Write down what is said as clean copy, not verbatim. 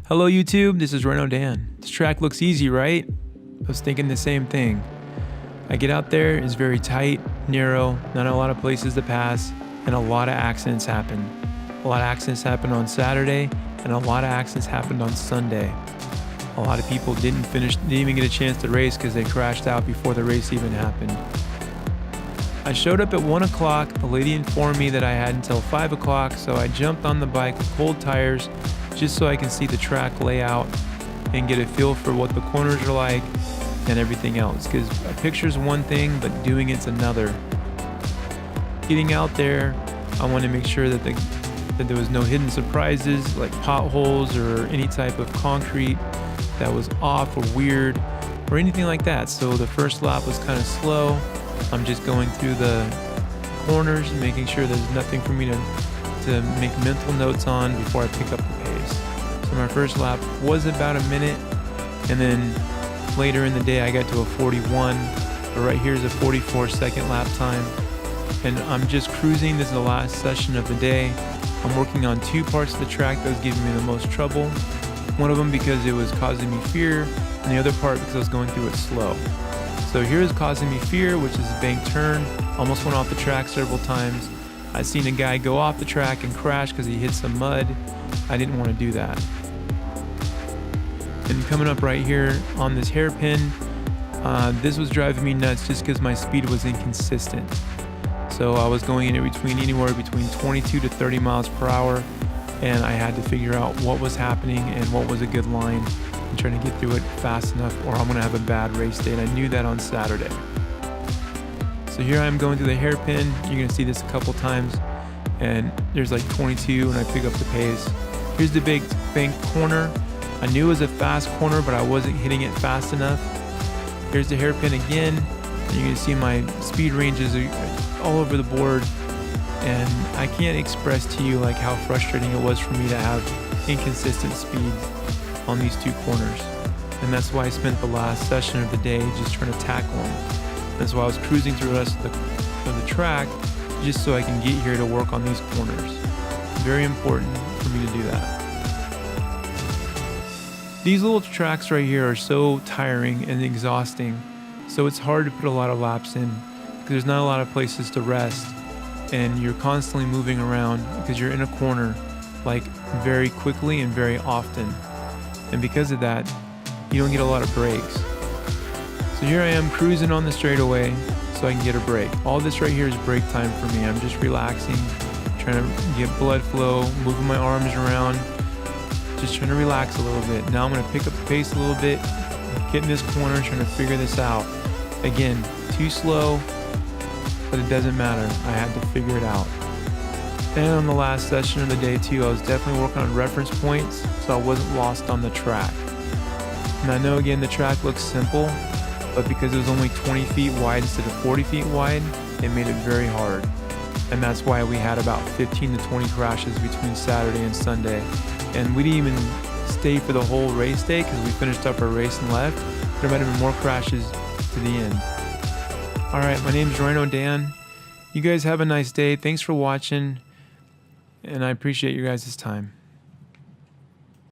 Hello YouTube, this is Reno Dan. This track looks easy, right? I was thinking the same thing. I get out there, it's very tight, narrow, not a lot of places to pass, and a lot of accidents happen. A lot of accidents happened on Saturday, and a lot of accidents happened on Sunday. A lot of people didn't even get a chance to race because they crashed out before the race even happened. I showed up at 1 o'clock, the lady informed me that I had until 5 o'clock, so I jumped on the bike with cold tires just so I can see the track layout and get a feel for what the corners are like and everything else, because a picture's one thing, but doing it's another. Getting out there, I wanted to make sure that there was no hidden surprises like potholes or any type of concrete that was off or weird or anything like that. So the first lap was kind of slow. I'm just going through the corners, making sure there's nothing for me to make mental notes on before I pick up the pace. So my first lap was about a minute, and then later in the day I got to a 41, but right here is a 44-second lap time. And I'm just cruising. This is the last session of the day. I'm working on two parts of the track that was giving me the most trouble. One of them because it was causing me fear, and the other part because I was going through it slow. So here is causing me fear, which is a bank turn. Almost went off the track several times. I seen a guy go off the track and crash because he hit some mud. I didn't want to do that. And coming up right here on this hairpin, this was driving me nuts just because my speed was inconsistent. So I was going anywhere between 22 to 30 miles per hour, and I had to figure out what was happening and what was a good line and trying to get through it fast enough or I'm gonna have a bad race day, and I knew that on Saturday. So here I am going through the hairpin. You're gonna see this a couple times, and there's like 22 and I pick up the pace. Here's the big bank corner. I knew it was a fast corner, but I wasn't hitting it fast enough. Here's the hairpin again. And you're gonna see my speed ranges are all over the board, and I can't express to you like how frustrating it was for me to have inconsistent speeds on these two corners. And that's why I spent the last session of the day just trying to tackle them. That's why I was cruising through the rest of the track just so I can get here to work on these corners. Very important for me to do that. These little tracks right here are so tiring and exhausting, so it's hard to put a lot of laps in because there's not a lot of places to rest, and you're constantly moving around because you're in a corner like very quickly and very often, and because of that you don't get a lot of breaks. So here I am cruising on the straightaway so I can get a break. All this right here is break time for me. I'm just relaxing, trying to get blood flow, moving my arms around, just trying to relax a little bit. Now I'm going to pick up the pace a little bit, get in this corner, trying to figure this out. Again, too slow, but it doesn't matter. I had to figure it out. And on the last session of the day too, I was definitely working on reference points so I wasn't lost on the track. And I know again the track looks simple, but because it was only 20 feet wide instead of 40 feet wide, it made it very hard. And that's why we had about 15 to 20 crashes between Saturday and Sunday. And we didn't even stay for the whole race day because we finished up our race and left. There might have been more crashes to the end. All right, my name is Reno Dan. You guys have a nice day. Thanks for watching, and I appreciate your guys' time.